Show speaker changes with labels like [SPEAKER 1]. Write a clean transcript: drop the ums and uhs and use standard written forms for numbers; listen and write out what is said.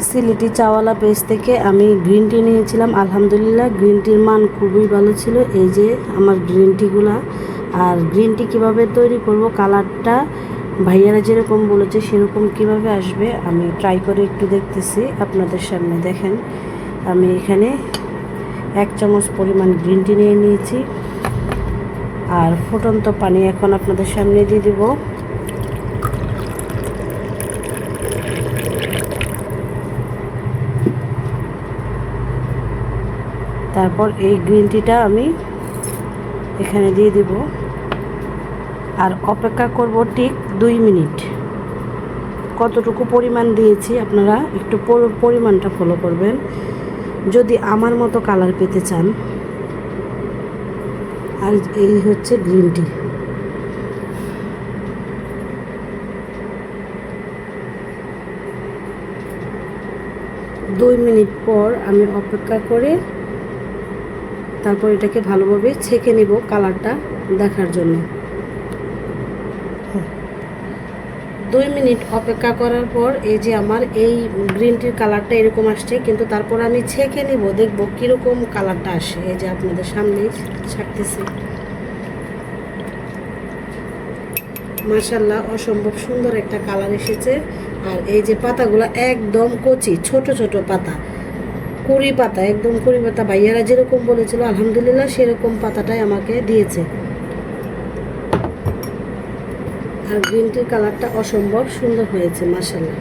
[SPEAKER 1] Sylheti চাওয়ালা page থেকে আমি green tea নিয়েছিলাম। আলহামদুলিল্লাহ গ্রিন টির মান খুবই ভালো ছিল। এই যে আমার গ্রিন টিগুলা। আর গ্রিন টি কীভাবে তৈরি করব, কালারটা ভাইয়ারা যেরকম বলেছে সেরকম কিভাবে আসবে আমি ট্রাই করে একটু দেখতেছি আপনাদের সামনে। দেখেন আমি এখানে 1 চামচ পরিমাণ গ্রিন টি নিয়ে নিয়েছি। আর ফুটন্ত পানি এখন আপনাদের সামনে দিয়ে দিব। তারপর এই গ্রিন টিটা আমি এখানে দিয়ে দিব আর অপেক্ষা করব ঠিক 2 মিনিট। কতটুকু পরিমাণ দিয়েছি আপনারা একটু পরিমাণটা ফলো করবেন যদি আমার মতো কালার পেতে চান। আর এই হচ্ছে গ্রিন টি। দুই মিনিট পর আমি অপেক্ষা করে তারপর এটাকে ভালোভাবে ছেঁকে নিব কালারটা দেখার জন্য। 2 মিনিট অপেক্ষা করার পর এই যে আমার এই গ্রিন টির কালারটা এরকম আসছে, কিন্তু তারপর আমি ছেঁকে নিব, দেখব কীরকম কালারটা আসে। এই যে আপনাদের সামনেই ছাড়তেছি। মাশাআল্লাহ অসম্ভব সুন্দর একটা কালার এসেছে। আর এই যে পাতাগুলো একদম কচি, ছোট ছোট পাতা, কুড়ি পাতা, একদম কুড়ি পাতা। ভাইয়ারা যেরকম বলেছিল আলহামদুলিল্লাহ সেরকম পাতাটাই আমাকে দিয়েছে। আর গ্রিন টির কালারটা অসম্ভব সুন্দর হয়েছে মাশাআল্লাহ।